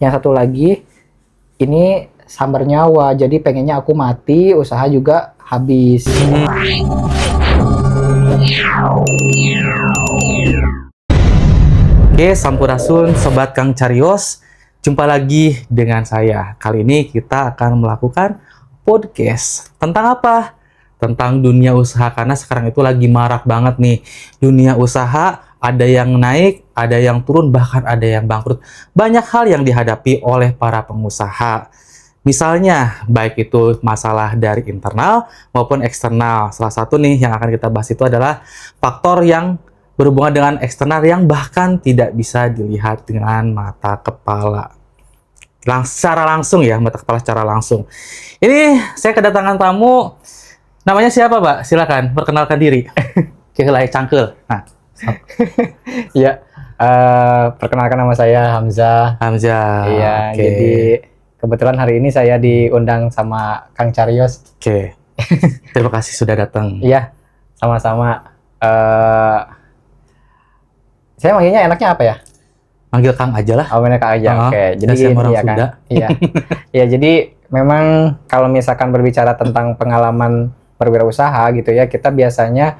Yang satu lagi ini sambar nyawa, jadi pengennya aku mati, usaha juga habis. Oke, Sampurasun Sobat Kang Carios, jumpa lagi dengan saya. Kali ini kita akan melakukan podcast. Tentang apa? Tentang dunia usaha, karena sekarang itu lagi marak banget nih. Dunia usaha, ada yang naik, ada yang turun, bahkan ada yang bangkrut. Banyak hal yang dihadapi oleh para pengusaha. Misalnya, baik itu masalah dari internal maupun eksternal. Salah satu nih yang akan kita bahas itu adalah faktor yang berhubungan dengan eksternal yang bahkan tidak bisa dilihat dengan mata kepala. Secara langsung ya, mata kepala secara langsung. Ini saya kedatangan tamu, namanya siapa, Pak? Silakan, perkenalkan diri. Kilai Cangkel. Nah, Ya, perkenalkan nama saya Hamzah. Hamzah. Iya, Oke. jadi kebetulan hari ini saya diundang sama Kang Carios. Oke. Terima kasih sudah datang. Iya, sama-sama. Saya manggilnya enaknya apa ya? Manggil Kang aja lah. Oh, Kang aja. Oke, jadi saya gini orang ya, Kang. Sunda. Iya. Ya, jadi memang kalau misalkan berbicara tentang pengalaman berwirausaha gitu ya, kita biasanya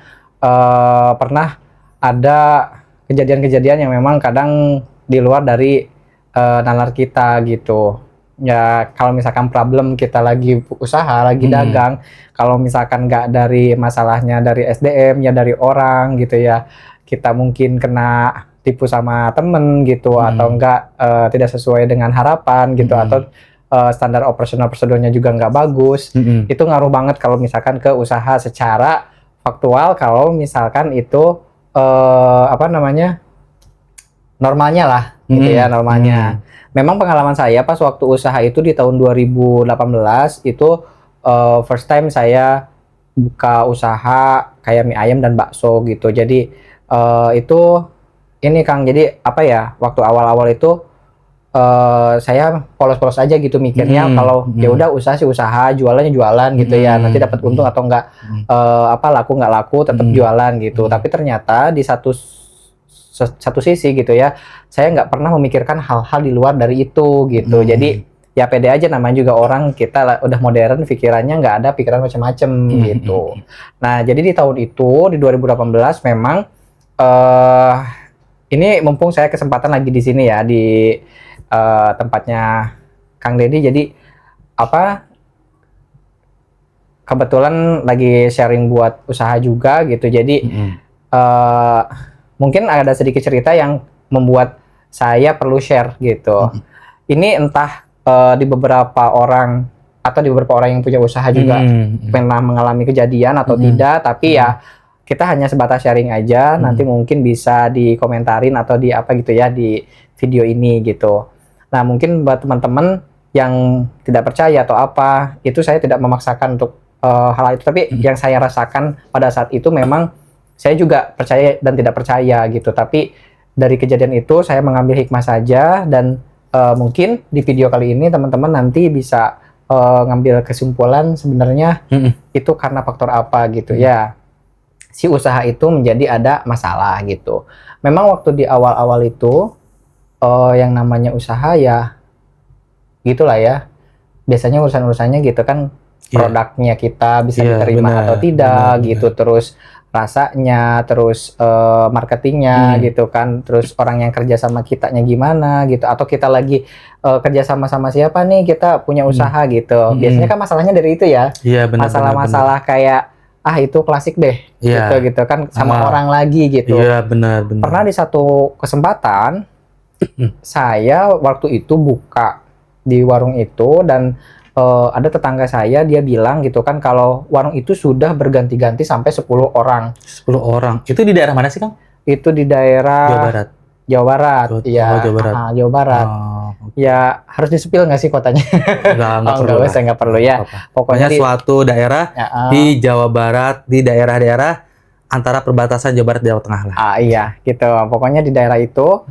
pernah ada kejadian-kejadian yang memang kadang di luar dari nalar kita gitu. Ya, kalau misalkan problem kita lagi usaha, lagi dagang, kalau misalkan nggak dari masalahnya dari SDM, ya dari orang gitu ya, kita mungkin kena tipu sama temen gitu, atau enggak tidak sesuai dengan harapan gitu, atau standar operasional prosedurnya juga nggak bagus. Itu ngaruh banget kalau misalkan ke usaha secara faktual, kalau misalkan itu normalnya lah gitu ya, normalnya. Memang pengalaman saya pas waktu usaha itu di tahun 2018 itu first time saya buka usaha kayak mie ayam dan bakso gitu. Jadi itu ini Kang, jadi apa ya, waktu awal-awal itu saya polos-polos aja gitu mikirnya, kalau ya udah usaha sih usaha, jualannya jualan gitu ya, nanti dapat untung atau enggak, laku nggak laku tetap jualan gitu. Tapi ternyata di satu sisi gitu ya, saya nggak pernah memikirkan hal-hal di luar dari itu gitu. Jadi ya pede aja, namanya juga orang, kita udah modern, pikirannya nggak ada pikiran macam-macam gitu. Nah, jadi di tahun itu di 2018 memang ini mumpung saya kesempatan lagi di sini ya, di tempatnya Kang Deddy, jadi kebetulan lagi sharing buat usaha juga gitu. Jadi mungkin ada sedikit cerita yang membuat saya perlu share gitu. Ini entah di beberapa orang atau di beberapa orang yang punya usaha juga pernah mengalami kejadian atau tidak, tapi ya kita hanya sebatas sharing aja. Nanti mungkin bisa dikomentarin atau di apa gitu ya di video ini gitu. Nah, mungkin buat teman-teman yang tidak percaya atau apa, itu saya tidak memaksakan untuk hal itu, tapi yang saya rasakan pada saat itu memang saya juga percaya dan tidak percaya gitu. Tapi dari kejadian itu saya mengambil hikmah saja, dan mungkin di video kali ini teman-teman nanti bisa ngambil kesimpulan sebenarnya itu karena faktor apa gitu ya. Si usaha itu menjadi ada masalah gitu. Memang waktu di awal-awal itu yang namanya usaha ya gitulah ya. Biasanya urusan-urusannya gitu kan, produknya kita bisa diterima atau tidak gitu, terus rasanya, terus marketingnya gitu kan, terus orang yang kerja sama kitanya gimana gitu, atau kita lagi kerja sama siapa nih, kita punya usaha gitu. Biasanya kan masalahnya dari itu ya. Masalah-masalah kayak itu klasik deh gitu kan, sama orang lagi gitu. Iya, benar. Pernah di satu kesempatan saya waktu itu buka di warung itu, dan ada tetangga saya, dia bilang gitu kan, kalau warung itu sudah berganti-ganti sampai 10 orang. 10 orang. Itu di daerah mana sih, Kang? Itu di daerah Jawa Barat. Jawa Barat. Iya. Jawa Barat. Jawa Barat. Ya, harus disepil nggak sih kotanya? Nggak perlu ya. Pokoknya suatu daerah di Jawa Barat, di daerah-daerah antara perbatasan Jawa Barat dan Jawa Tengah lah. Iya, gitu. Pokoknya di daerah itu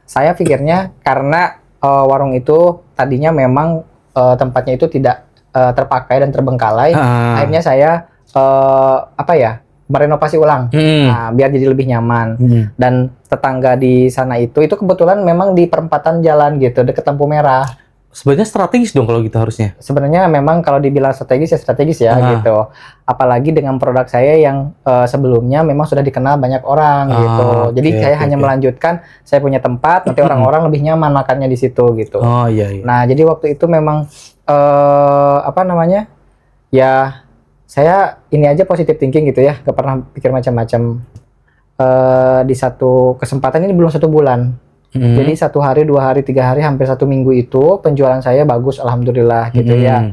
saya pikirnya karena warung itu tadinya memang tempatnya itu tidak terpakai dan terbengkalai, akhirnya saya merenovasi ulang. Nah, biar jadi lebih nyaman. Dan tetangga di sana itu kebetulan memang di perempatan jalan gitu, deket lampu merah. Sebenarnya strategis dong kalau gitu harusnya. Sebenarnya memang kalau dibilang strategis ya gitu. Apalagi dengan produk saya yang sebelumnya memang sudah dikenal banyak orang gitu. Jadi saya hanya melanjutkan, saya punya tempat, nanti orang-orang lebih nyaman makannya di situ gitu. Oh iya. Nah, jadi waktu itu memang apa namanya? Ya saya ini aja positive thinking gitu ya, gak pernah pikir macam-macam. Di satu kesempatan ini belum 1 bulan. Jadi 1 hari, 2 hari, 3 hari, hampir 1 minggu itu penjualan saya bagus, alhamdulillah gitu ya.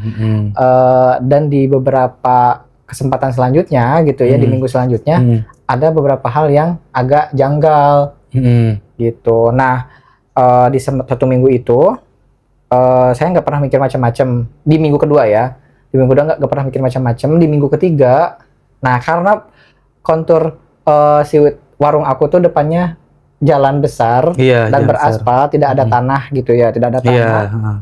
Dan di beberapa kesempatan selanjutnya gitu ya, di minggu selanjutnya ada beberapa hal yang agak janggal gitu. Nah, di 1 minggu itu saya nggak pernah mikir macam-macam. Di minggu kedua ya, di minggu kedua nggak pernah mikir macam-macam. Di minggu ketiga, nah karena kontur si warung aku tuh depannya jalan besar dan beraspal, tidak ada tanah gitu ya, tidak ada tanah.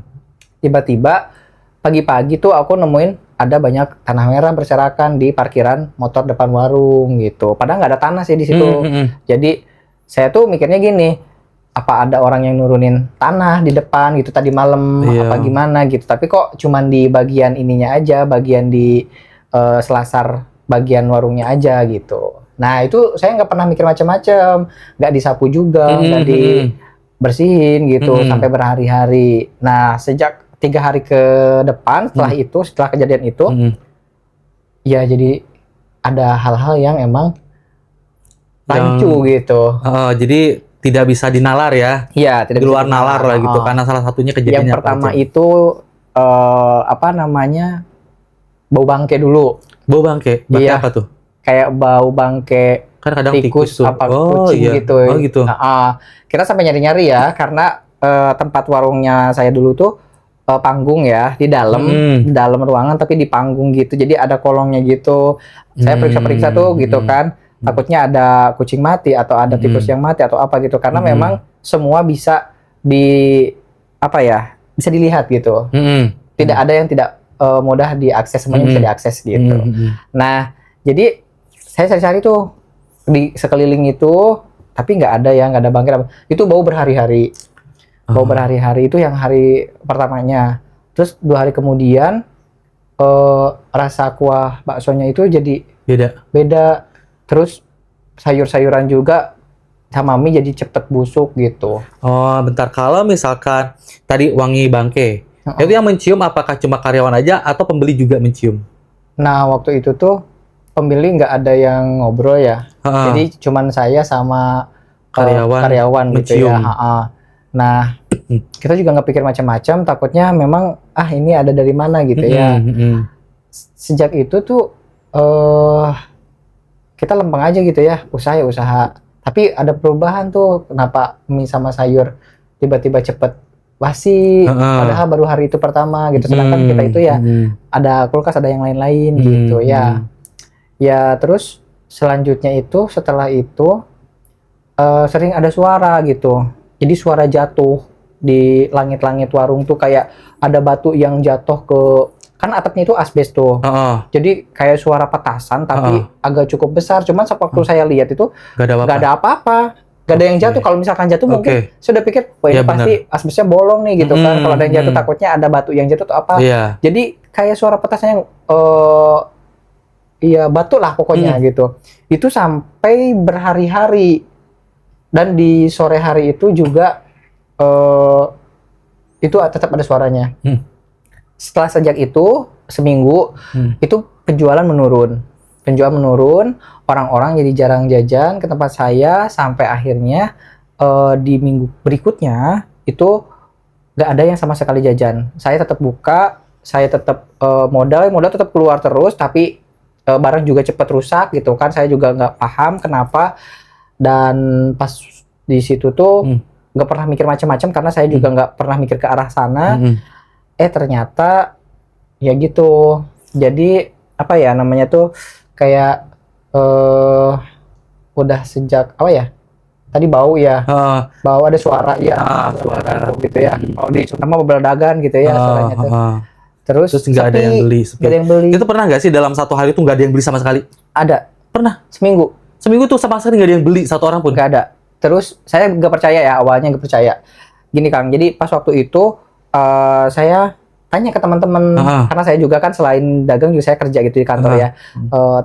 Tiba-tiba pagi-pagi tuh aku nemuin ada banyak tanah merah berserakan di parkiran motor depan warung gitu. Padahal nggak ada tanah sih di situ. Jadi saya tuh mikirnya gini, apa ada orang yang nurunin tanah di depan gitu tadi malam apa gimana gitu. Tapi kok cuman di bagian ininya aja, bagian di selasar bagian warungnya aja gitu. Nah itu saya nggak pernah mikir macam-macam, nggak disapu juga, nggak dibersihin gitu sampai berhari-hari. Nah sejak 3 hari ke depan setelah itu, setelah kejadian itu, ya jadi ada hal-hal yang emang rancu gitu. Jadi tidak bisa dinalar ya? Iya, tidak di luar nalar lah gitu, karena salah satunya kejadiannya. Yang pertama itu apa namanya, bau bangke dulu. Bau bangke? Bangke apa tuh? Kayak bau bangke, kan kadang tikus apa kucing gitu. gitu. Kita sampai nyari-nyari ya, karena tempat warungnya saya dulu tuh panggung ya, di dalam ruangan tapi di panggung gitu. Jadi ada kolongnya gitu. Saya periksa-periksa tuh gitu kan. Takutnya ada kucing mati atau ada tikus yang mati atau apa gitu. Karena memang semua bisa bisa dilihat gitu. Tidak ada yang tidak mudah diakses, semuanya bisa diakses gitu. Nah, jadi saya cari-cari tuh di sekeliling itu, tapi nggak ada bangkit apa. Itu bau berhari-hari. Bau berhari-hari itu yang hari pertamanya. Terus 2 hari kemudian rasa kuah baksonya itu jadi beda. Terus sayur-sayuran juga sama mie jadi cepet busuk gitu. Oh, bentar. Kalau misalkan tadi wangi bangke, itu yang mencium apakah cuma karyawan aja atau pembeli juga mencium? Nah, waktu itu tuh pembeli nggak ada yang ngobrol ya. Jadi cuman saya sama karyawan gitu ya. Nah, kita juga nggak pikir macam-macam, takutnya memang ini ada dari mana gitu ya. Sejak itu tuh kita lempeng aja gitu ya, usaha. Tapi ada perubahan tuh, kenapa mie sama sayur tiba-tiba cepet basi, padahal baru hari itu pertama gitu. Sedangkan kita itu ya ada kulkas, ada yang lain-lain gitu ya. Ya terus selanjutnya itu, setelah itu sering ada suara gitu. Jadi suara jatuh di langit-langit warung tuh, kayak ada batu yang jatuh ke, kan atapnya itu asbes tuh. Jadi kayak suara petasan tapi agak cukup besar. Cuman waktu saya lihat itu gak ada apa-apa. Gak ada yang jatuh. Kalau misalkan jatuh mungkin sudah pikir, wah ini pasti asbesnya bolong nih gitu kan. Kalau ada yang jatuh takutnya ada batu yang jatuh atau apa. Jadi kayak suara petasan yang batu lah pokoknya gitu. Itu sampai berhari-hari. Dan di sore hari itu juga itu tetap ada suaranya. Setelah sejak itu seminggu itu penjualan menurun, orang-orang jadi jarang jajan ke tempat saya, sampai akhirnya di minggu berikutnya itu nggak ada yang sama sekali jajan. Saya tetap buka, saya tetap modal tetap keluar terus, tapi barang juga cepat rusak gitu kan. Saya juga nggak paham kenapa. Dan pas di situ tuh nggak pernah mikir macam-macam, karena saya juga nggak pernah mikir ke arah sana. Ternyata ya gitu. Jadi apa ya namanya tuh, kayak udah sejak tadi bau ya, bau, ada suara ya, suara gitu ya. Kalau di sama beberdagan gitu ya suaranya tuh. Terus nggak ada yang beli. Nggak ada yang beli. Itu pernah nggak sih dalam 1 hari itu nggak ada yang beli sama sekali? Ada. Pernah? Seminggu. Seminggu tuh sama sekali nggak ada yang beli satu orang pun? Nggak ada. Terus saya nggak percaya ya, awalnya nggak percaya. Gini Kang, jadi pas waktu itu saya tanya ke teman-teman, karena saya juga kan selain dagang juga saya kerja gitu di kantor ya.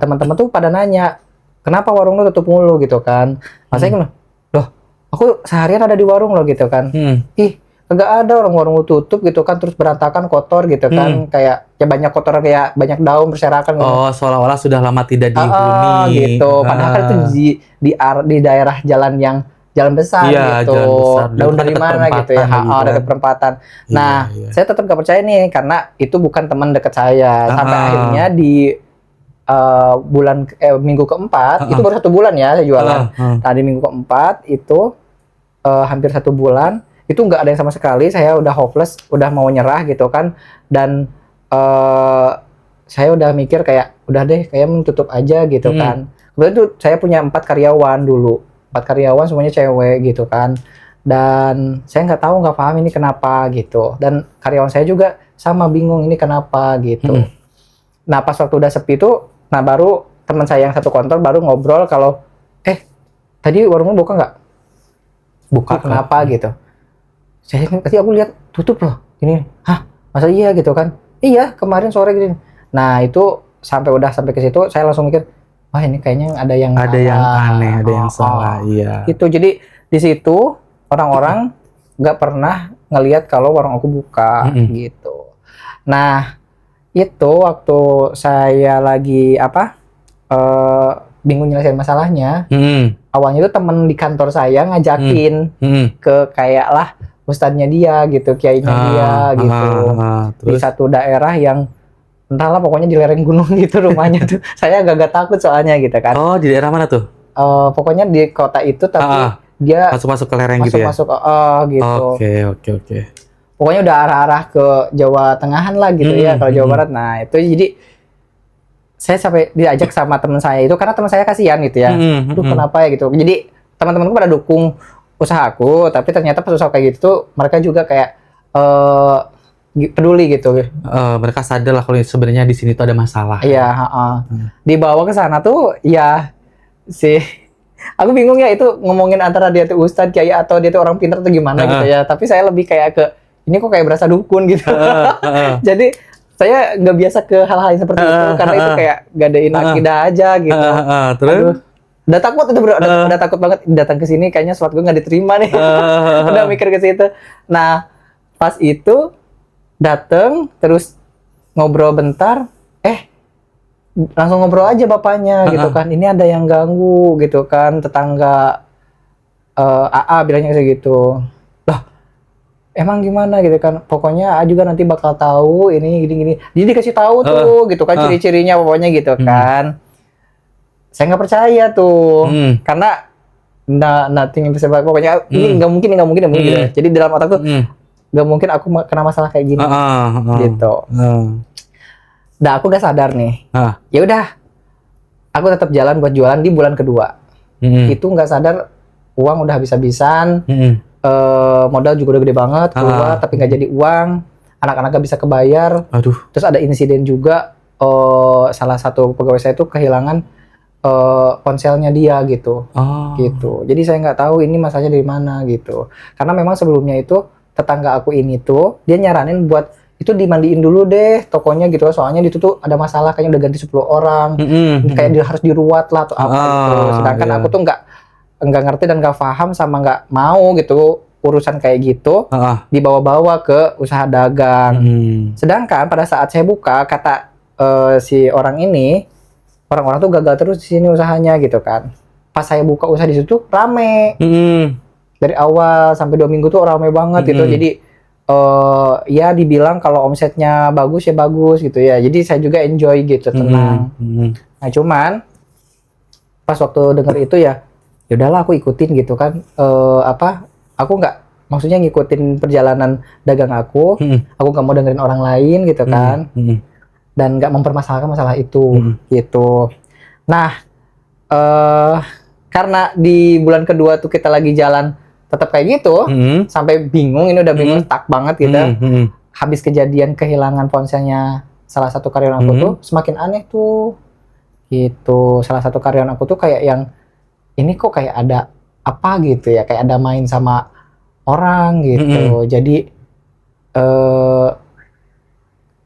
Teman-teman tuh pada nanya, kenapa warung lu tutup mulu gitu kan? Nah, saya bilang, loh, aku seharian ada di warung loh gitu kan. Ih, nggak ada orang warung lu tutup gitu kan, terus berantakan, kotor gitu kan, kayak ya banyak kotoran, kayak banyak daun berserakan gitu. Oh, seolah-olah sudah lama tidak dihuni gitu. Padahal kan itu di daerah jalan besar iya, gitu. jalan besar. Daun dari mana gitu ya? Dekat perempatan. Nah, saya tetap gak percaya nih karena itu bukan teman dekat saya. Sampai akhirnya di minggu keempat, itu baru 1 bulan ya saya jualan. Nah, di minggu keempat itu hampir 1 bulan itu nggak ada yang sama sekali. Saya udah hopeless, udah mau nyerah gitu kan. Dan saya udah mikir kayak udah deh, kayak tutup aja gitu kan. Kebetulan tuh saya punya 4 karyawan dulu. 4 karyawan semuanya cewek gitu kan, dan saya nggak paham ini kenapa gitu, dan karyawan saya juga sama bingung ini kenapa gitu. Nah pas waktu udah sepi tuh, nah baru teman saya yang satu kantor baru ngobrol kalau tadi warungmu buka nggak? Buka. Kenapa gitu? Tadi aku lihat tutup loh ini. Hah, masa iya gitu kan? Iya, kemarin sore gini. Nah itu sampai ke situ saya langsung mikir, wah ini kayaknya ada yang aneh, ada yang salah. Iya. Itu jadi di situ orang-orang nggak pernah ngelihat kalau warung aku buka gitu. Nah itu waktu saya lagi bingung nyelesain masalahnya. Awalnya itu temen di kantor saya ngajakin ke kayak lah ustadznya dia gitu, kiainya dia gitu. Terus di satu daerah yang entahlah pokoknya di lereng gunung gitu rumahnya tuh. Saya agak takut soalnya gitu kan. Oh, di daerah mana tuh? Pokoknya di kota itu tapi dia masuk ke lereng gitu ya? Masuk gitu. Oke. Pokoknya udah arah-arah ke Jawa Tengahan lah gitu ya, kalau Jawa Barat. Nah, itu jadi saya sampai diajak sama teman saya itu karena teman saya kasihan gitu ya. Aduh, kenapa ya gitu. Jadi teman-temanku pada dukung usahaku, tapi ternyata pas usaha kayak gitu tuh mereka juga kayak peduli gitu. Mereka sadar lah kalau sebenarnya di sini tuh ada masalah. Iya, dibawa ke sana tuh ya aku bingung ya itu ngomongin antara dia tuh ustadz kiai atau dia tuh orang pintar atau gimana gitu ya. Tapi saya lebih kayak ke ini kok kayak berasa dukun gitu. Jadi saya nggak biasa ke hal-hal yang seperti itu karena itu kayak gadein akidah aja gitu. Terus udah takut itu bro, udah takut banget datang ke sini kayaknya suatu gue nggak diterima nih. Udah mikir ke situ. Nah pas itu dateng terus ngobrol bentar, langsung ngobrol aja bapaknya gitu kan, ini ada yang ganggu gitu kan, tetangga AA bilangnya kayak gitu. Lah emang gimana gitu kan, pokoknya AA juga nanti bakal tahu ini gini jadi dikasih tahu tuh gitu kan ciri-cirinya pokoknya gitu kan. Saya nggak percaya tuh karena nothing impossible, pokoknya ini nggak mungkin gitu. Jadi dalam otak tuh nggak mungkin aku kena masalah kayak gini gitu. Nah aku gak sadar nih. Ya udah, aku tetap jalan buat jualan di bulan kedua. Itu nggak sadar uang udah habis-habisan, modal juga udah gede banget keluar, tapi nggak jadi uang. Anak-anak gak bisa kebayar. Terus ada insiden juga, salah satu pegawai saya itu kehilangan ponselnya dia gitu. Gitu. Jadi saya nggak tahu ini masalahnya dari mana gitu. Karena memang sebelumnya itu tetangga aku ini tuh dia nyaranin buat itu dimandiin dulu deh tokonya gitu, soalnya itu tuh ada masalah kayaknya udah ganti 10 orang, kayak dia harus diruat lah atau apa gitu. Sedangkan aku tuh nggak ngerti dan nggak paham sama nggak mau gitu urusan kayak gitu dibawa-bawa ke usaha dagang. Sedangkan pada saat saya buka, kata si orang ini, orang-orang tuh gagal terus di sini usahanya gitu kan. Pas saya buka usaha di situ rame. Dari awal sampai 2 minggu tuh rame banget gitu. Jadi ya dibilang kalau omsetnya bagus ya bagus gitu ya. Jadi saya juga enjoy gitu, tenang. Nah cuman pas waktu denger itu ya udahlah aku ikutin gitu kan. Aku nggak, maksudnya ngikutin perjalanan dagang aku. Aku nggak mau dengerin orang lain gitu kan. Dan nggak mempermasalahkan masalah itu gitu. Nah karena di bulan kedua tuh kita lagi jalan tetap kayak gitu, sampai bingung, ini udah bingung, stuck banget gitu. Habis kejadian kehilangan ponselnya salah satu karyawan aku tuh, semakin aneh tuh. Gitu. Salah satu karyawan aku tuh kayak yang ini kok kayak ada apa gitu ya, kayak ada main sama orang gitu.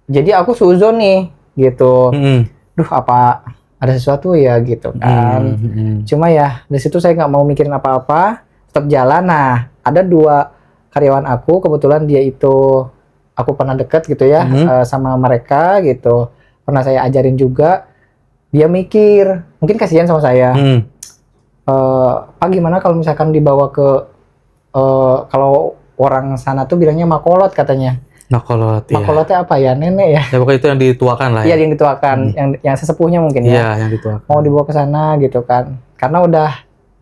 Jadi aku suzon nih gitu. Duh, apa ada sesuatu ya gitu kan. Cuma ya dari situ saya nggak mau mikirin apa-apa, tetap jalan. Nah, ada 2 karyawan aku, kebetulan dia itu aku pernah deket gitu ya sama mereka gitu. Pernah saya ajarin juga. Dia mikir, mungkin kasihan sama saya. Pak, gimana kalau misalkan dibawa ke kalau orang sana tuh bilangnya makolot katanya. Makolot, iya. Makolotnya apa ya, nenek ya? Ya pokoknya itu yang dituakan lah Iya, ya. yang dituakan, yang sesepuhnya mungkin ya. Iya, yang dituakan. Mau dibawa ke sana gitu kan. Karena udah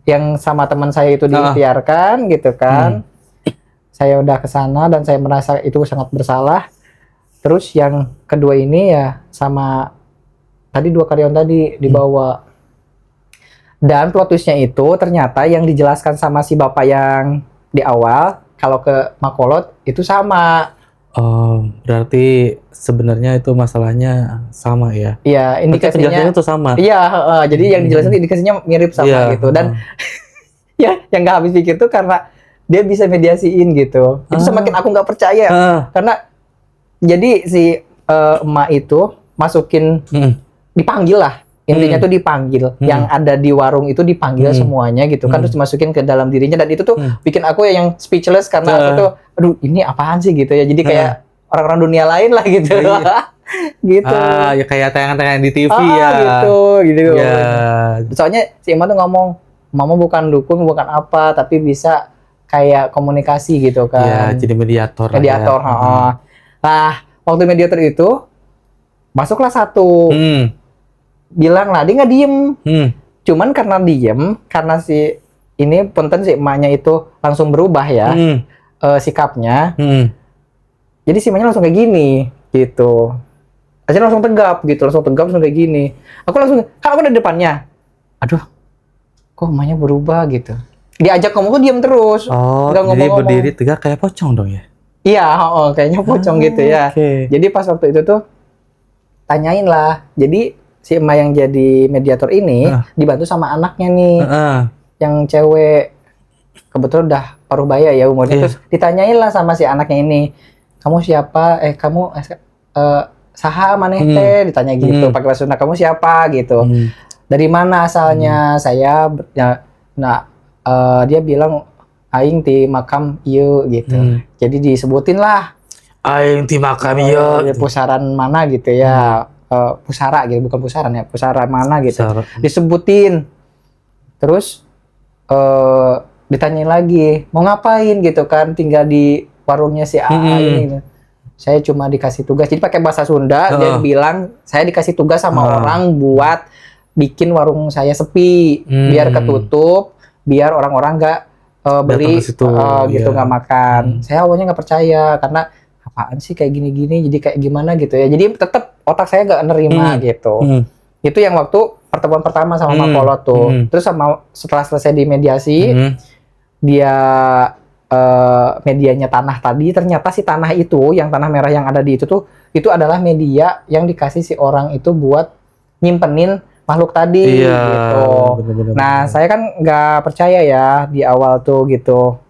yang sama teman saya itu diikhtiarkan gitu kan. Saya udah ke sana dan saya merasa itu sangat bersalah. Terus yang kedua ini ya sama tadi 2 karyawan tadi dibawa. Dan plot twistnya itu ternyata yang dijelaskan sama si bapak yang di awal kalau ke Makolot itu sama. Berarti sebenarnya itu masalahnya sama ya? Iya, indikasinya itu sama? Iya, jadi yang dijelasin indikasinya mirip sama gitu. Dan ya yang nggak habis pikir tuh karena dia bisa mediasiin gitu. Itu semakin aku nggak percaya. Karena jadi si emak itu masukin dipanggil lah. Intinya tuh dipanggil. Yang ada di warung itu dipanggil semuanya gitu kan. Terus dimasukin ke dalam dirinya. Dan itu tuh bikin aku yang speechless. Karena aku tuh, aduh ini apaan sih gitu ya. Jadi kayak orang-orang dunia lain lah gitu. Gitu. Ya kayak tayangan-tayangan di TV ya. Gitu. Ya. Soalnya si emak tuh ngomong, mama bukan dukun, bukan apa. Tapi bisa kayak komunikasi gitu kan. Ya, jadi mediator. Mediator, ya. Nah, waktu mediator itu, masuklah satu. Bilang lah, dia nggak diem. Cuman karena diem, karena si ini punten si emaknya itu langsung berubah ya sikapnya. Jadi si emaknya langsung kayak gini gitu. Akhirnya langsung tegap gitu, langsung kayak gini. Aku langsung, kan aku di depannya. Aduh, kok emaknya berubah gitu. Diajak ngomong tuh diem terus. Nggak ngomong-ngomong. Berdiri tegak kayak pocong dong ya? Iya, kayaknya pocong gitu ya. Jadi pas waktu itu tuh tanyain lah. Jadi si emak yang jadi mediator ini dibantu sama anaknya nih, yang cewek, kebetulan udah paruh baya ya umurnya. Terus ditanyain lah sama si anaknya ini, kamu siapa? Kamu saha maneh teh? Ditanya gitu, pakai bahasa Sunda, kamu siapa gitu? Dari mana asalnya? Saya, dia bilang aing ti makam ieu gitu. Jadi disebutin lah. Aing ti makam ieu. Pusaran mana gitu ya. Pusara gitu, bukan pusaran ya, pusara mana gitu. Disebutin. Terus ditanyain lagi, mau ngapain gitu kan, tinggal di warungnya si A ini gitu. Saya cuma dikasih tugas, jadi pakai bahasa Sunda, dia bilang, saya dikasih tugas sama orang buat bikin warung saya sepi, biar ketutup, biar orang-orang nggak beli gitu, nggak makan. Saya awalnya nggak percaya, karena apaan sih kayak gini-gini, jadi kayak gimana gitu ya. Jadi tetap otak saya nggak nerima gitu. Itu yang waktu pertemuan pertama sama Makolot tuh. Terus setelah selesai di mediasi, dia medianya tanah tadi, ternyata si tanah itu, yang tanah merah yang ada di itu tuh, itu adalah media yang dikasih si orang itu buat nyimpenin makhluk tadi gitu. Nah, saya kan nggak percaya ya di awal tuh gitu.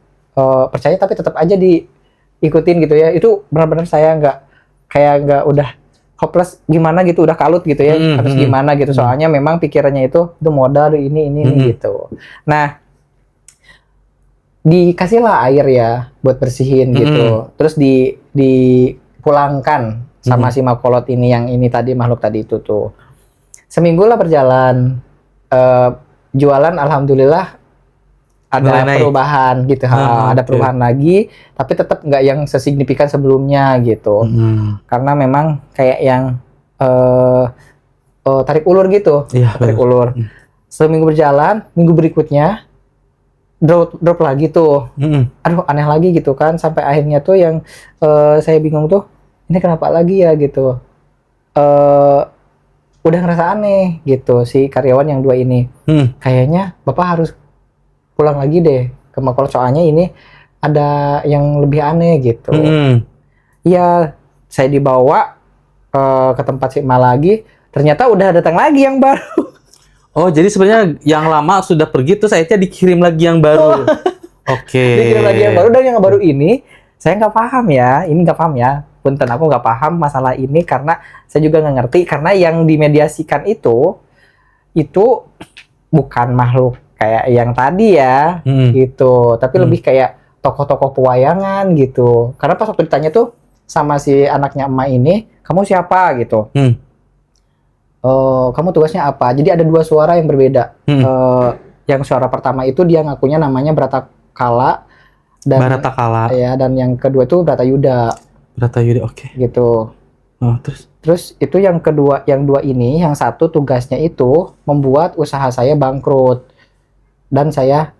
Percaya tapi tetap aja diikutin gitu ya. Itu benar-benar saya nggak udah hopeless gimana gitu, udah kalut gitu ya, harus gimana gitu. Soalnya memang pikirannya itu modal ini gitu. Nah, dikasihlah air ya buat bersihin gitu. Terus dipulangkan sama si Makolot ini, yang ini tadi, makhluk tadi itu tuh. Seminggu lah berjalan, jualan alhamdulillah ada perubahan gitu, ada perubahan lagi, tapi tetap nggak yang sesignifikan sebelumnya gitu. Karena memang kayak yang tarik ulur gitu, tarik ulur. Seminggu berjalan, minggu berikutnya drop lagi tuh. Aduh, aneh lagi gitu kan, sampai akhirnya tuh yang saya bingung tuh, ini kenapa lagi ya gitu. Udah ngerasa aneh gitu si karyawan yang 2 ini. Kayaknya Bapak harus pulang lagi deh ke Makolot, soalnya ini ada yang lebih aneh gitu. Iya, saya dibawa ke tempat si emak lagi, ternyata udah datang lagi yang baru. Oh, jadi sebenarnya yang lama sudah pergi terus akhirnya dikirim lagi yang baru. Oke. Dikirim lagi yang baru, dan yang baru ini saya nggak paham ya. Ini nggak paham ya. Punten, aku nggak paham masalah ini karena saya juga nggak ngerti, karena yang dimediasikan itu bukan makhluk kayak yang tadi ya, gitu. Tapi lebih kayak tokoh-tokoh pewayangan gitu. Karena pas waktu ditanya tuh sama si anaknya emak ini, kamu siapa gitu? Kamu tugasnya apa? Jadi ada dua suara yang berbeda. Yang suara pertama itu dia ngakunya namanya Bratakala, dan Baratakala. ya, dan yang kedua itu Bratayuda. Bratayuda, oke. Gitu. Oh, Terus itu yang kedua, yang dua ini, yang satu tugasnya itu membuat usaha saya bangkrut dan saya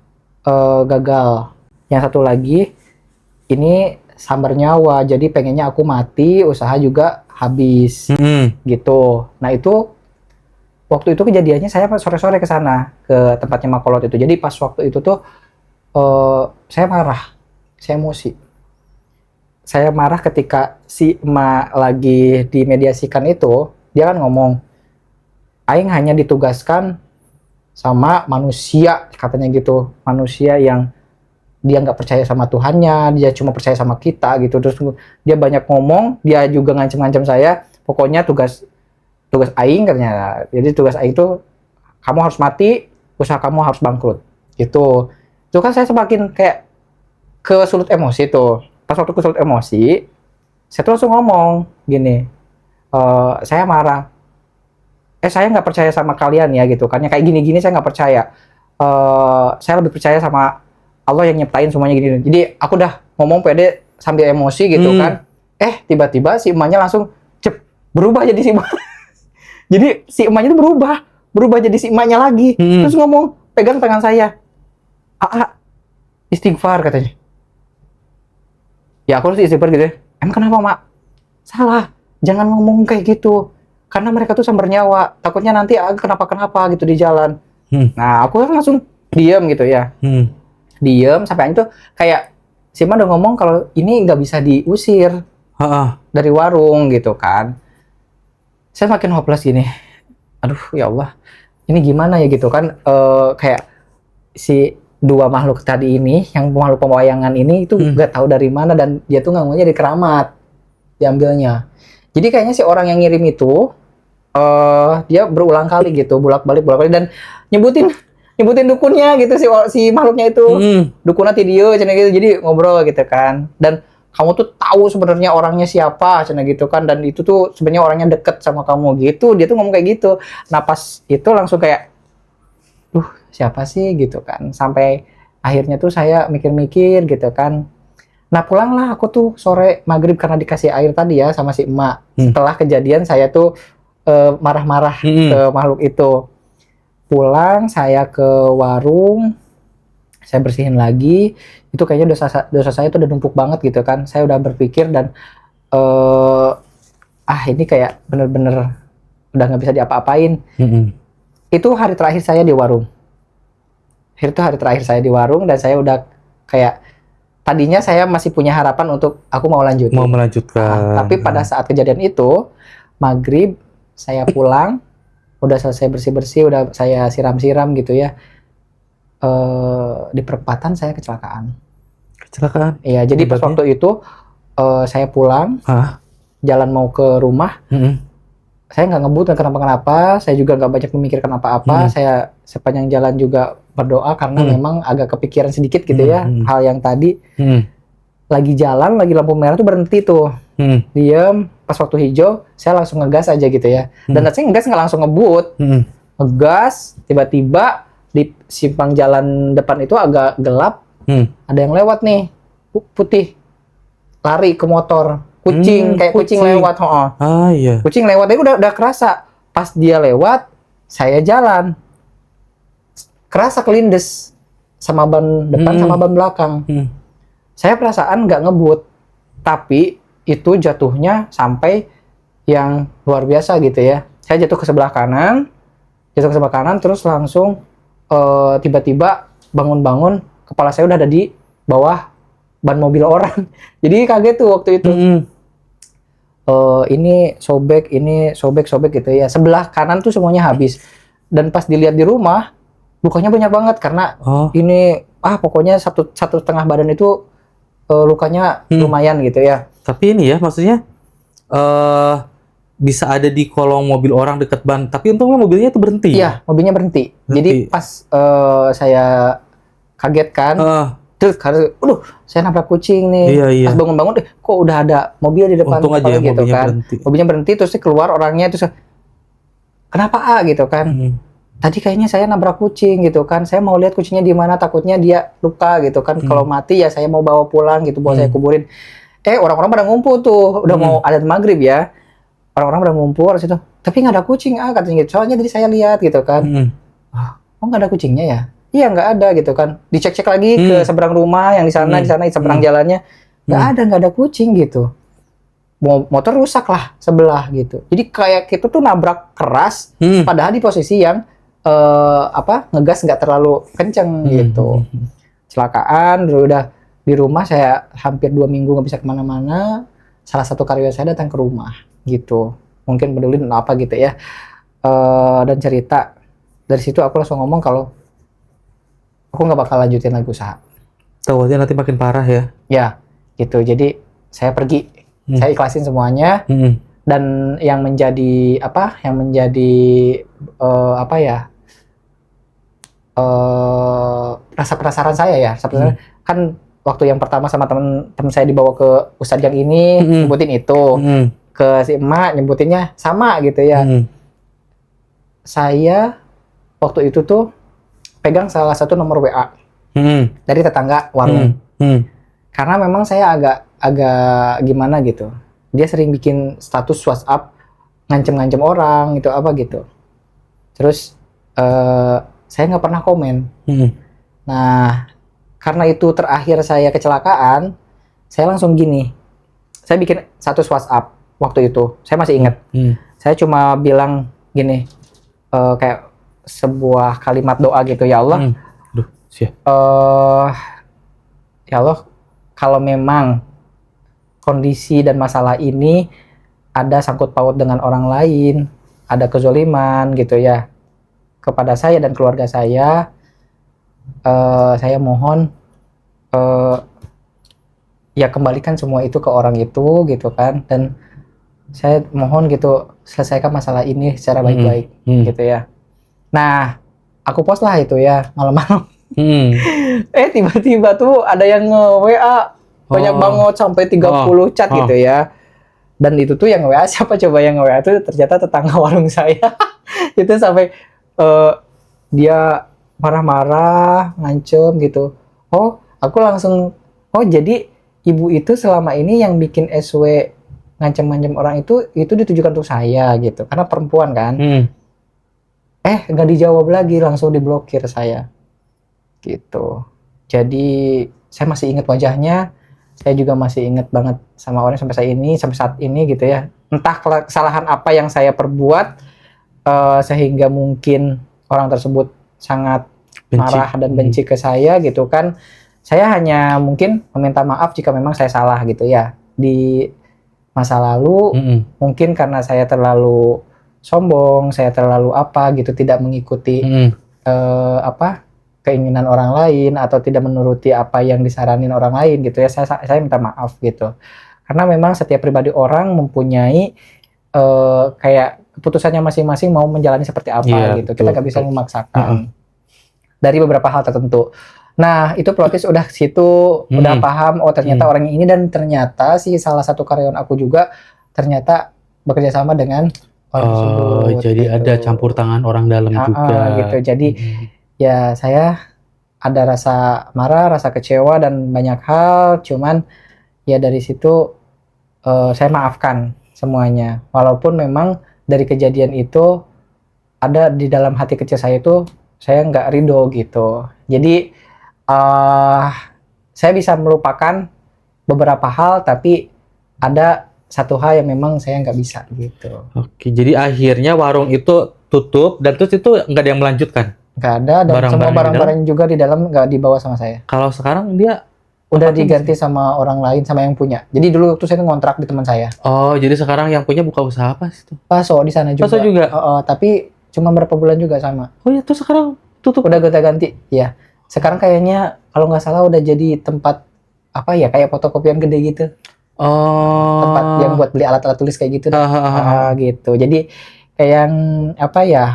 gagal. Yang satu lagi ini sambar nyawa, jadi pengennya aku mati, usaha juga habis, gitu. Nah itu waktu itu kejadiannya saya sore-sore ke sana, ke tempatnya Makolot itu. Jadi pas waktu itu tuh saya marah, saya emosi. Saya marah ketika si emak lagi dimediasikan itu, dia kan ngomong, aing hanya ditugaskan sama manusia, katanya gitu, manusia yang dia nggak percaya sama Tuhannya, dia cuma percaya sama kita gitu. Terus dia banyak ngomong, dia juga ngancem-ngancem saya, pokoknya tugas aing katanya. Jadi tugas aing itu kamu harus mati, usaha kamu harus bangkrut gitu. Itu kan saya semakin kayak kesulut emosi tuh. Pas waktu kesulut emosi, saya tuh langsung ngomong gini, saya marah, saya nggak percaya sama kalian ya gitu kan, kayak gini-gini saya nggak percaya. Saya lebih percaya sama Allah yang nyiptain semuanya gini. Jadi aku udah ngomong pede sambil emosi gitu kan. Tiba-tiba si emaknya langsung berubah jadi si emak. Jadi si emaknya itu berubah jadi si emaknya lagi. Terus ngomong, pegang tangan saya. Istighfar katanya. Ya aku harus istighfar gitu ya. Emang kenapa, Mak? Salah. Jangan ngomong kayak gitu. Karena mereka tuh sambar nyawa. Takutnya nanti kenapa-kenapa gitu di jalan. Nah, aku langsung diam gitu ya. Diem sampai itu kayak si emak udah ngomong kalau ini nggak bisa diusir dari warung gitu kan. Saya makin hopeless gini, aduh ya Allah, ini gimana ya gitu kan. Kayak si dua makhluk tadi ini, yang makhluk pewayangan ini itu nggak tahu dari mana, dan dia tuh ngomongnya di keramat diambilnya. Jadi kayaknya si orang yang ngirim itu dia berulang kali gitu, bolak-balik dan nyebutin dukunnya gitu, si makhluknya itu. Dukunnya video cina gitu, jadi ngobrol gitu kan. Dan kamu tuh tahu sebenarnya orangnya siapa cina gitu kan, dan itu tuh sebenarnya orangnya deket sama kamu gitu. Dia tuh ngomong kayak gitu. Nah pas itu langsung kayak siapa sih gitu kan. Sampai akhirnya tuh saya mikir-mikir gitu kan. Nah pulanglah aku tuh sore maghrib karena dikasih air tadi ya sama si emak. Setelah kejadian saya tuh marah-marah ke makhluk itu. Pulang, saya ke warung, saya bersihin lagi. Itu kayaknya dosa saya itu udah numpuk banget gitu kan. Saya udah berpikir dan ini kayak bener-bener udah nggak bisa diapa-apain. Itu hari terakhir saya di warung. Itu hari terakhir saya di warung, dan saya udah kayak tadinya saya masih punya harapan untuk aku mau melanjutkan. Tapi pada saat kejadian itu maghrib saya pulang. Udah selesai bersih-bersih, udah saya siram-siram gitu ya. Di perempatan saya kecelakaan. Iya, jadi pas waktu itu saya pulang, jalan mau ke rumah. Saya nggak ngebut, nggak kenapa-kenapa. Saya juga nggak banyak memikirkan apa-apa. Saya sepanjang jalan juga berdoa karena memang agak kepikiran sedikit gitu ya. Hal yang tadi. Lagi jalan, lagi lampu merah tuh berhenti tuh. Diem, pas waktu hijau saya langsung ngegas aja gitu ya. Dan saya ngegas nggak langsung ngebut. Ngegas, tiba-tiba di simpang jalan depan itu agak gelap. Ada yang lewat nih, putih, lari ke motor. Kucing, kayak kucing lewat. Iya. Kucing lewat, itu udah kerasa. Pas dia lewat, saya jalan. Kerasa kelindes sama ban depan sama ban belakang. Saya perasaan nggak ngebut, tapi itu jatuhnya sampai yang luar biasa gitu ya. Saya jatuh ke sebelah kanan, terus langsung tiba-tiba bangun-bangun, kepala saya udah ada di bawah ban mobil orang. Jadi kaget tuh waktu itu. ini sobek gitu ya. Sebelah kanan tuh semuanya habis. Dan pas dilihat di rumah, lukanya banyak banget karena ini pokoknya satu setengah badan itu lukanya lumayan gitu ya. Tapi ini ya maksudnya bisa ada di kolong mobil orang dekat ban. Tapi untungnya mobilnya itu berhenti. Iya, mobilnya berhenti. Jadi pas saya kaget kan, terus karena, saya nabrak kucing nih. Iya. Pas bangun-bangun, kok udah ada mobil di depan. Untung aja ya, gitu mobilnya kan. berhenti. Mobilnya berhenti, terus keluar orangnya, terus kenapa gitu kan? Tadi kayaknya saya nabrak kucing gitu kan. Saya mau lihat kucingnya di mana, takutnya dia luka gitu kan. Kalau mati ya saya mau bawa pulang gitu, bawa saya kuburin. Orang-orang pada ngumpul tuh, udah mau adzan maghrib ya. Orang-orang pada ngumpul di situ. Tapi nggak ada kucing katanya gitu. Soalnya tadi saya lihat gitu kan. Oh nggak ada kucingnya ya? Iya nggak ada gitu kan. Dicek-cek lagi ke seberang rumah yang di sana di seberang jalannya. Nggak ada kucing gitu. Motor rusak lah sebelah gitu. Jadi kayak kita tuh nabrak keras, padahal di posisi yang ngegas nggak terlalu kenceng gitu. Celakaan, udah di rumah saya hampir 2 minggu nggak bisa kemana-mana. Salah satu karyawan saya datang ke rumah gitu. Mungkin pedulin apa gitu ya. Dan cerita. Dari situ aku langsung ngomong kalau aku nggak bakal lanjutin lagi usaha. Takutnya nanti makin parah ya. Ya, gitu. Jadi saya pergi. Saya ikhlasin semuanya. Dan yang menjadi rasa penasaran saya ya. Sebenarnya kan waktu yang pertama sama temen saya dibawa ke ustadz yang ini nyebutin itu. Ke si emak nyebutinnya sama gitu ya. Saya waktu itu tuh pegang salah satu nomor WA dari tetangga warung. Karena memang saya agak gimana gitu. Dia sering bikin status WhatsApp ngancem-ngancem orang gitu apa gitu. Terus saya nggak pernah komen. Nah, karena itu terakhir saya kecelakaan, saya langsung gini. Saya bikin status WhatsApp waktu itu. Saya masih ingat. Saya cuma bilang gini, kayak sebuah kalimat doa gitu, ya Allah. Ya Allah, kalau memang kondisi dan masalah ini ada sangkut paut dengan orang lain, ada kezoliman gitu ya kepada saya dan keluarga saya mohon ya kembalikan semua itu ke orang itu gitu kan, dan saya mohon gitu selesaikan masalah ini secara baik-baik gitu ya. Nah, aku post lah itu ya malam-malam. Tiba-tiba tuh ada yang nge-WA banyak banget sampai 30 chat gitu ya. Dan itu tuh yang WA siapa coba, yang WA itu ternyata tetangga warung saya. Itu sampai dia marah-marah, ngancem gitu. Aku langsung jadi ibu itu selama ini yang bikin SW ngancem-ngancem orang itu ditujukan untuk saya gitu. Karena perempuan kan. Nggak dijawab lagi, langsung diblokir saya. Gitu. Jadi saya masih ingat wajahnya. Saya juga masih ingat banget sama orang sampai saat ini gitu ya. Entah kesalahan apa yang saya perbuat sehingga mungkin orang tersebut sangat marah dan benci ke saya gitu kan. Saya hanya mungkin meminta maaf jika memang saya salah gitu ya. Di masa lalu mungkin karena saya terlalu sombong, saya terlalu tidak mengikuti keinginan orang lain atau tidak menuruti apa yang disaranin orang lain gitu ya. Saya minta maaf gitu. Karena memang setiap pribadi orang mempunyai kayak keputusannya masing-masing mau menjalani seperti apa gitu. Kita nggak bisa memaksakan dari beberapa hal tertentu. Nah, itu plot twist udah situ, udah paham ternyata orang ini, dan ternyata salah satu karyawan aku juga ternyata bekerja sama dengan orang tersebut. Jadi gitu. ada campur tangan orang dalam juga. Gitu. Jadi ya saya ada rasa marah, rasa kecewa dan banyak hal, cuman ya dari situ saya maafkan semuanya. Walaupun memang dari kejadian itu ada di dalam hati kecil saya itu saya nggak ridho gitu. Jadi saya bisa melupakan beberapa hal, tapi ada satu hal yang memang saya nggak bisa gitu. Oke, jadi akhirnya warung itu tutup dan terus itu nggak ada yang melanjutkan? Nggak ada, dan semua barang-barang juga di dalam nggak dibawa sama saya. Kalau sekarang dia Udah diganti sama orang lain, sama yang punya. Jadi dulu tuh saya ngontrak di teman saya. Oh, jadi sekarang yang punya buka usaha apa sih tuh? Bakso di sana juga. Bakso juga? Tapi cuma berapa bulan juga sama. Oh ya, tuh sekarang tutup. Udah gonta-ganti, ya. Sekarang kayaknya kalau nggak salah udah jadi tempat apa ya, kayak fotokopian gede gitu. Oh. Tempat yang buat beli alat-alat tulis kayak gitu. Gitu. Jadi kayak yang apa ya?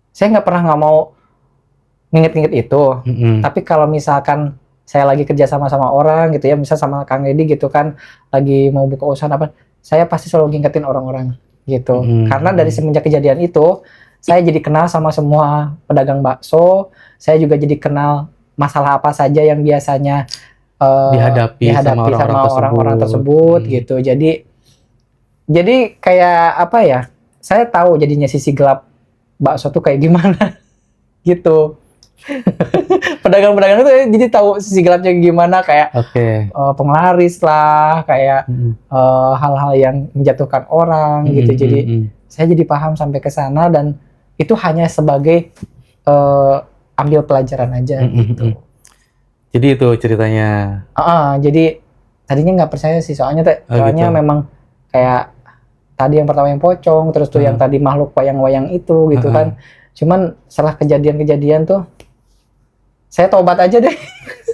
Saya nggak pernah nggak mau nginget-nginget itu. Tapi kalau misalkan saya lagi kerja sama orang gitu ya, misal sama Kang Deddy gitu kan, lagi mau buka usaha apa, saya pasti selalu ngingetin orang-orang gitu. Karena dari semenjak kejadian itu, saya jadi kenal sama semua pedagang bakso. Saya juga jadi kenal masalah apa saja yang biasanya dihadapi sama orang-orang tersebut gitu. Jadi kayak apa ya? Saya tahu jadinya sisi gelap bakso tuh kayak gimana gitu. Pedagang-pedagang itu jadi tahu sisi gelapnya gimana, kayak penglaris lah, kayak hal-hal yang menjatuhkan orang gitu. Jadi saya jadi paham sampai ke sana, dan itu hanya sebagai ambil pelajaran aja gitu. Jadi itu ceritanya. Jadi tadinya nggak percaya sih, soalnya gitu. memang kayak tadi yang pertama yang pocong, terus tuh yang tadi makhluk wayang-wayang itu gitu kan. Cuman setelah kejadian-kejadian tuh saya tobat aja deh.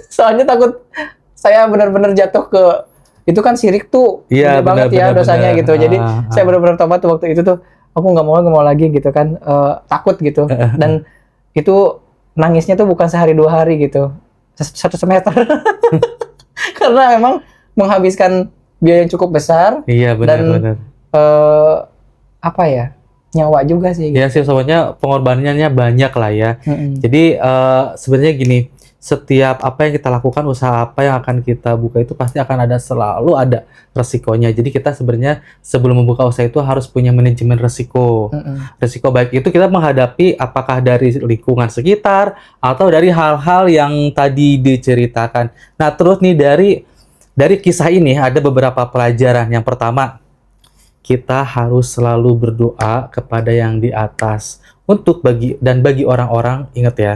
Soalnya takut saya benar-benar jatuh ke itu kan syirik tuh. Iya, banget ya dosanya gitu. Jadi saya benar-benar tobat waktu itu tuh. Aku nggak mau lagi gitu kan. Takut gitu. Dan itu nangisnya tuh bukan sehari 2 hari gitu. 1 semester. Karena memang menghabiskan biaya yang cukup besar. Iya, benar-benar. Apa ya? Nyawa juga sih. Ya sih, soalnya pengorbanannya banyak lah ya. Jadi sebenarnya gini, setiap apa yang kita lakukan, usaha apa yang akan kita buka itu pasti akan selalu ada resikonya. Jadi kita sebenarnya sebelum membuka usaha itu harus punya manajemen resiko. Resiko baik itu kita menghadapi apakah dari lingkungan sekitar atau dari hal-hal yang tadi diceritakan. Nah, terus nih dari kisah ini ada beberapa pelajaran. Yang pertama, kita harus selalu berdoa kepada yang di atas. Bagi orang-orang, ingat ya,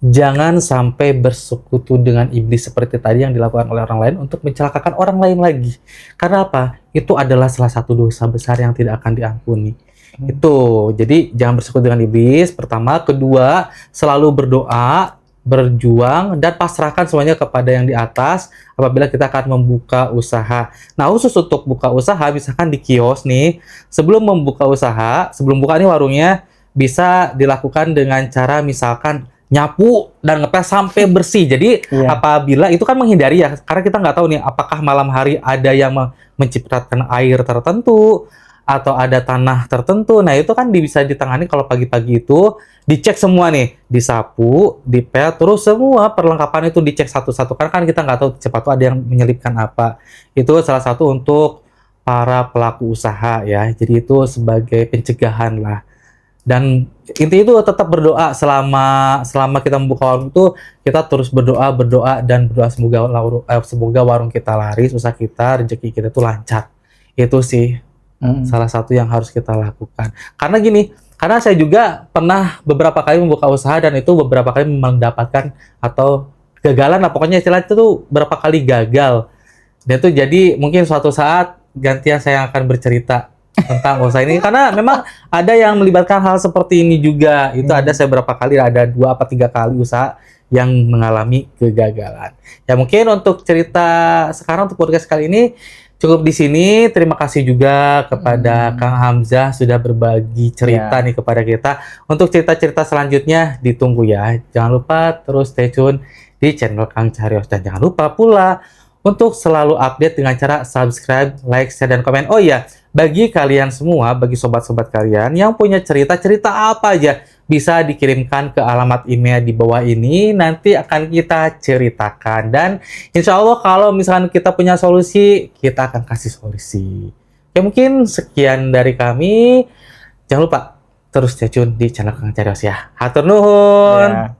jangan sampai bersekutu dengan iblis seperti tadi yang dilakukan oleh orang lain untuk mencelakakan orang lain lagi. Karena apa? Itu adalah salah satu dosa besar yang tidak akan diampuni. Itu. Jadi jangan bersekutu dengan iblis. Pertama, kedua, selalu berdoa, berjuang, dan pasrahkan semuanya kepada yang di atas apabila kita akan membuka usaha. Nah, khusus untuk buka usaha, misalkan di kios nih, sebelum buka nih warungnya, bisa dilakukan dengan cara misalkan nyapu dan ngepel sampai bersih. Jadi apabila itu kan menghindari ya, karena kita nggak tahu nih apakah malam hari ada yang mencipratan air tertentu atau ada tanah tertentu. Nah, itu kan bisa ditangani kalau pagi-pagi itu dicek semua nih, disapu, dipel, terus semua perlengkapan itu dicek satu-satu. Karena kan kita nggak tahu cepat tuh ada yang menyelipkan apa. Itu salah satu untuk para pelaku usaha ya. Jadi itu sebagai pencegahan lah. Dan intinya itu tetap berdoa selama kita membuka warung itu, kita terus berdoa dan berdoa semoga warung kita laris, usaha kita, rezeki kita itu lancar. Itu sih salah satu yang harus kita lakukan. Karena saya juga pernah beberapa kali membuka usaha dan itu beberapa kali mendapatkan atau kegagalan lah, pokoknya istilah itu tuh berapa kali gagal. Dan itu jadi mungkin suatu saat gantian saya akan bercerita tentang usaha ini, karena memang ada yang melibatkan hal seperti ini juga. Itu ada saya berapa kali, ada 2 atau 3 kali usaha yang mengalami kegagalan. Ya mungkin untuk cerita sekarang untuk podcast kali ini cukup di sini. Terima kasih juga kepada Kang Hamzah sudah berbagi cerita nih kepada kita. Untuk cerita-cerita selanjutnya ditunggu ya. Jangan lupa terus stay tune di channel Kang Carios, dan jangan lupa pula untuk selalu update dengan cara subscribe, like, share, dan komen. Oh iya, bagi kalian semua, bagi sobat-sobat kalian yang punya cerita-cerita apa aja, bisa dikirimkan ke alamat email di bawah ini, nanti akan kita ceritakan. Dan insya Allah kalau misalkan kita punya solusi, kita akan kasih solusi. Ya mungkin sekian dari kami. Jangan lupa terus stay tune di channel Kang Carios ya. Hatur nuhun.